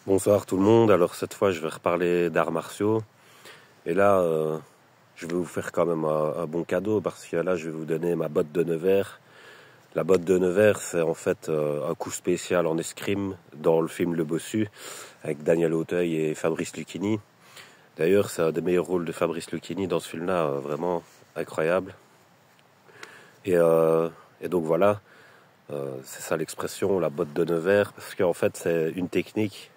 Bonsoir tout le monde, alors cette fois je vais reparler d'arts martiaux et là je vais vous faire quand même un bon cadeau parce que là je vais vous donner ma botte de Nevers. La botte de Nevers c'est en fait un coup spécial en escrime dans le film Le Bossu avec Daniel Auteuil et Fabrice Lucchini. D'ailleurs c'est un des meilleurs rôles de Fabrice Lucchini dans ce film là, vraiment incroyable. Et, euh, et donc voilà, c'est ça l'expression, la botte de Nevers, parce qu'en fait c'est une technique.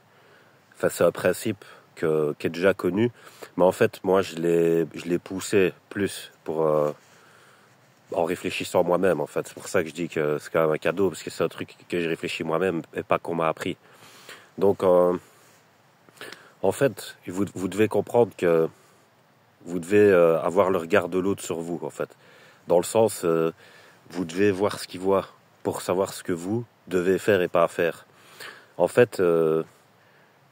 Enfin, c'est un principe qui est déjà connu, mais en fait, moi, je l'ai poussé plus pour en réfléchissant moi-même. En fait, c'est pour ça que je dis que c'est quand même un cadeau parce que c'est un truc que j'ai réfléchi moi-même et pas qu'on m'a appris. Donc, en fait, vous devez comprendre que vous devez avoir le regard de l'autre sur vous. En fait, dans le sens, vous devez voir ce qu'il voit pour savoir ce que vous devez faire et pas faire. En fait.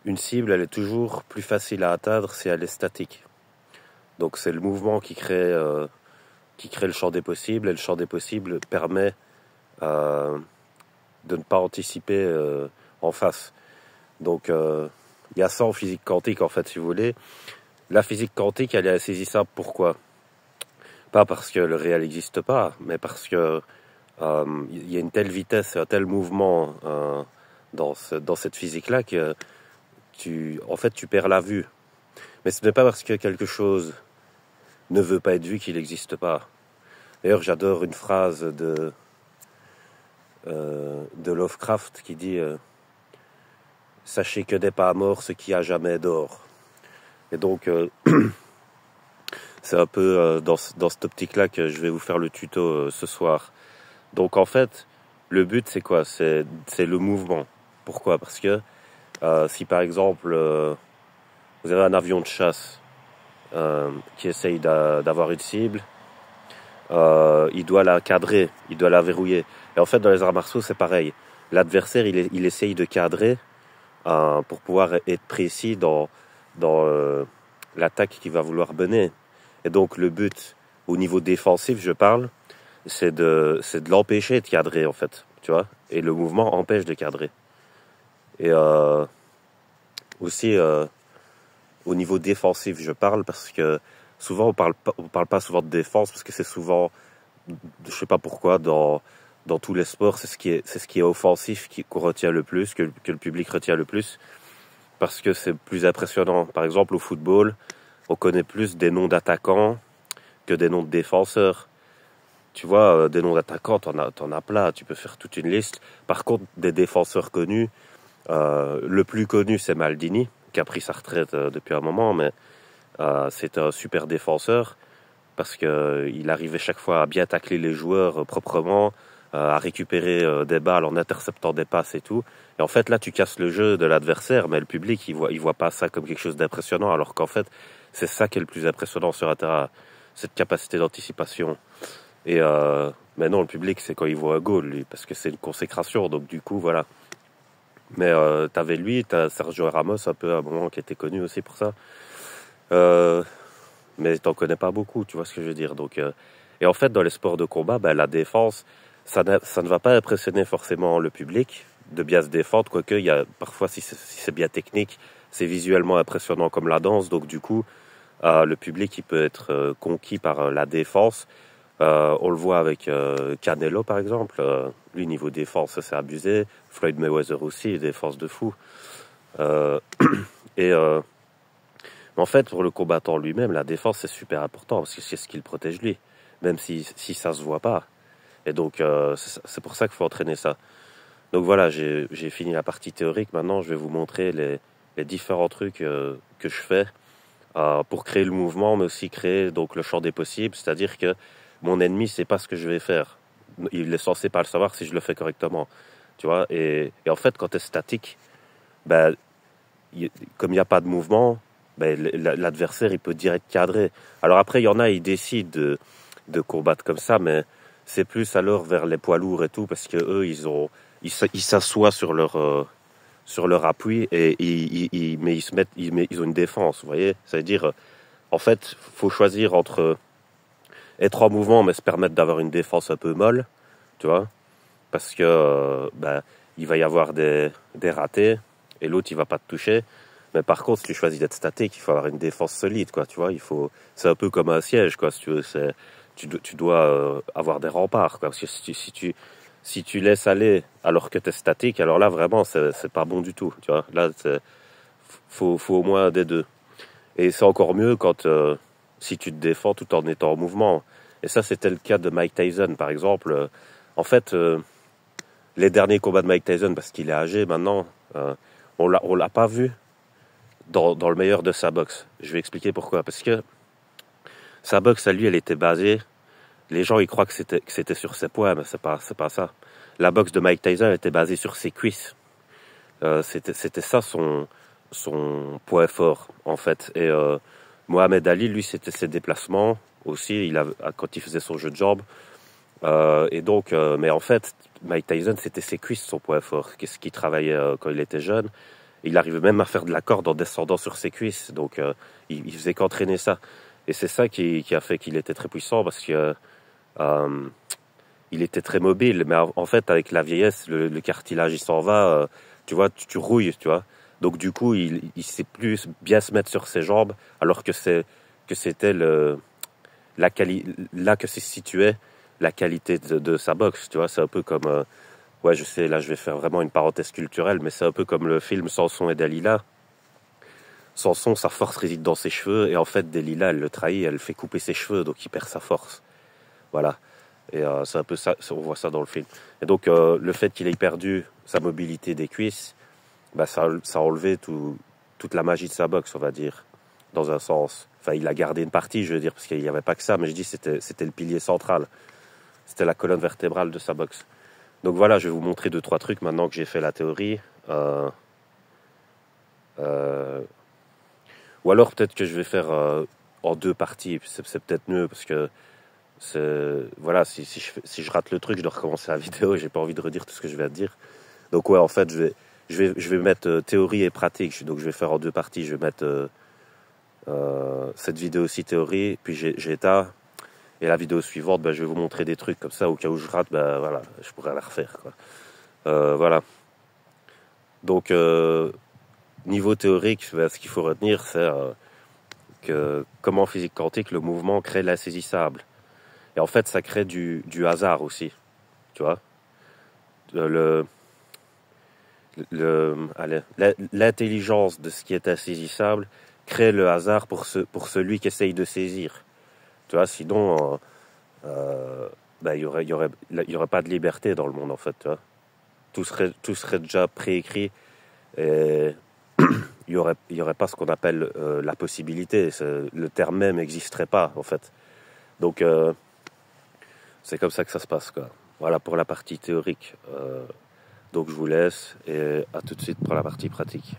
Une cible, elle est toujours plus facile à atteindre si elle est statique. Donc c'est le mouvement qui crée le champ des possibles, et le champ des possibles permet de ne pas anticiper en face. Donc il y a ça en physique quantique en fait, si vous voulez. La physique quantique, elle est insaisissable. Pourquoi? Pas parce que le réel n'existe pas, mais parce que il y a une telle vitesse, un tel mouvement dans cette physique-là que en fait, tu perds la vue. Mais ce n'est pas parce que quelque chose ne veut pas être vu qu'il n'existe pas. D'ailleurs, j'adore une phrase de Lovecraft qui dit sachez que n'est pas à mort ce qui a jamais d'or. Et donc, c'est un peu dans cette optique-là que je vais vous faire le tuto ce soir. Donc, en fait, le but, c'est quoi? C'est le mouvement. Pourquoi? Parce que si, par exemple, vous avez un avion de chasse qui essaye d'avoir une cible, il doit la cadrer, il doit la verrouiller. Et en fait, dans les arts martiaux, c'est pareil. L'adversaire, il essaye de cadrer pour pouvoir être précis dans l'attaque qu'il va vouloir mener. Et donc, le but, au niveau défensif, je parle, c'est de l'empêcher de cadrer, en fait. Tu vois? Et le mouvement empêche de cadrer. Et aussi, au niveau défensif, je parle parce que souvent, on parle pas souvent de défense parce que c'est souvent, je sais pas pourquoi, dans tous les sports, c'est ce qui est offensif qu'on retient le plus, que le public retient le plus, parce que c'est plus impressionnant. Par exemple, au football, on connaît plus des noms d'attaquants que des noms de défenseurs. Tu vois, des noms d'attaquants, t'en as plein, tu peux faire toute une liste. Par contre, des défenseurs connus, le plus connu, c'est Maldini, qui a pris sa retraite depuis un moment, mais c'est un super défenseur parce que il arrivait chaque fois à bien tacler les joueurs proprement, à récupérer des balles en interceptant des passes et tout. Et en fait, là, tu casses le jeu de l'adversaire, mais le public, il voit pas ça comme quelque chose d'impressionnant, alors qu'en fait, c'est ça qui est le plus impressionnant sur un terrain, cette capacité d'anticipation. Et mais non, le public, c'est quand il voit un goal, lui, parce que c'est une consécration, donc du coup, voilà. Mais t'avais lui, t'as Sergio Ramos, un peu à un moment, qui était connu aussi pour ça. Euh, mais t'en connais pas beaucoup, tu vois ce que je veux dire. Donc, et en fait, dans les sports de combat, ben, la défense, ça ne va pas impressionner forcément le public de bien se défendre, quoique il y a parfois, si c'est bien technique, c'est visuellement impressionnant comme la danse. Donc du coup, le public il peut être conquis par la défense. On le voit avec Canelo par exemple. Lui niveau défense, c'est abusé. Floyd Mayweather aussi, défense de fou. Euh, et en fait, pour le combattant lui-même, la défense, c'est super important parce que c'est ce qui le protège lui, même si ça se voit pas. Et donc, c'est pour ça qu'il faut entraîner ça. Donc voilà, j'ai fini la partie théorique. Maintenant, je vais vous montrer les différents trucs que je fais pour créer le mouvement, mais aussi créer donc le champ des possibles. C'est-à-dire que mon ennemi sait pas ce que je vais faire. Il est censé pas le savoir si je le fais correctement. Tu vois, et en fait, quand tu es statique, ben, comme il n'y a pas de mouvement, ben, l'adversaire il peut direct cadrer. Alors après, il y en a, ils décident de combattre comme ça, mais c'est plus alors vers les poids lourds et tout, parce que eux, ils s'assoient sur leur appui et mais ils ont une défense, vous voyez. Ça veut dire, en fait, faut choisir entre être en mouvement, mais se permettre d'avoir une défense un peu molle, tu vois, parce que ben, il va y avoir des ratés. et l'autre il va pas te toucher. Mais par contre, si tu choisis d'être statique, il faut avoir une défense solide, quoi. Tu vois, c'est un peu comme un siège, quoi. Si tu veux, tu dois avoir des remparts, quoi. Parce que si tu laisses aller alors que t'es statique, alors là vraiment c'est pas bon du tout. Tu vois, là faut au moins des deux. Et c'est encore mieux quand si tu te défends tout en étant en mouvement. Et ça, c'était le cas de Mike Tyson, par exemple. En fait, les derniers combats de Mike Tyson, parce qu'il est âgé maintenant, on l'a pas vu dans le meilleur de sa boxe. Je vais expliquer pourquoi. Parce que sa boxe à lui, elle était basée. Les gens ils croient que c'était sur ses poings, mais c'est pas ça. La boxe de Mike Tyson était basée sur ses cuisses. C'était ça son point fort en fait. Et Mohamed Ali, lui, c'était ses déplacements aussi. Quand il faisait son jeu de jambes. Et donc, mais en fait, Mike Tyson, c'était ses cuisses son point fort. Qu'est-ce qu'il travaillait quand il était jeune. Il arrivait même à faire de la corde en descendant sur ses cuisses. Donc, il faisait qu'entraîner ça. Et c'est ça qui a fait qu'il était très puissant parce que il était très mobile. Mais en fait, avec la vieillesse, le cartilage, il s'en va. Tu vois, tu rouilles, tu vois. Donc, du coup, il sait plus bien se mettre sur ses jambes, alors que c'était là que se situait la qualité de sa boxe. Tu vois, c'est un peu comme ouais, je sais, là, je vais faire vraiment une parenthèse culturelle, mais c'est un peu comme le film Samson et Dalila. Samson, sa force réside dans ses cheveux, et en fait, Dalila, elle le trahit, elle fait couper ses cheveux, donc il perd sa force. Voilà. Et c'est un peu ça, on voit ça dans le film. Et donc, le fait qu'il ait perdu sa mobilité des cuisses, bah, ça a enlevé toute la magie de sa boxe, on va dire, dans un sens. Enfin, il a gardé une partie, je veux dire, parce qu'il n'y avait pas que ça, mais je dis c'était le pilier central. C'était la colonne vertébrale de sa boxe. Donc voilà, je vais vous montrer 2-3 trucs maintenant que j'ai fait la théorie. Euh, ou alors peut-être que je vais faire en 2 parties. C'est peut-être mieux parce que voilà, si je rate le truc, je dois recommencer la vidéo. J'ai pas envie de redire tout ce que je vais te dire. Donc ouais, en fait, je vais mettre théorie et pratique. Donc je vais faire en 2 parties. Je vais mettre cette vidéo aussi théorie, puis j'état. Et la vidéo suivante, je vais vous montrer des trucs comme ça, au cas où je rate, voilà, je pourrais la refaire, quoi. Voilà. Donc, niveau théorique, ce qu'il faut retenir, c'est que, comme en physique quantique, le mouvement crée l'insaisissable. Et en fait, ça crée du hasard aussi, tu vois. Allez, l'intelligence de ce qui est insaisissable crée le hasard pour celui qui essaye de saisir. Tu vois, sinon, il y aurait pas de liberté dans le monde, en fait, tu vois. Tout serait déjà préécrit et il y aurait pas ce qu'on appelle la possibilité. Le terme même n'existerait pas, en fait. Donc, c'est comme ça que ça se passe, quoi. Voilà pour la partie théorique. Donc, je vous laisse et à tout de suite pour la partie pratique.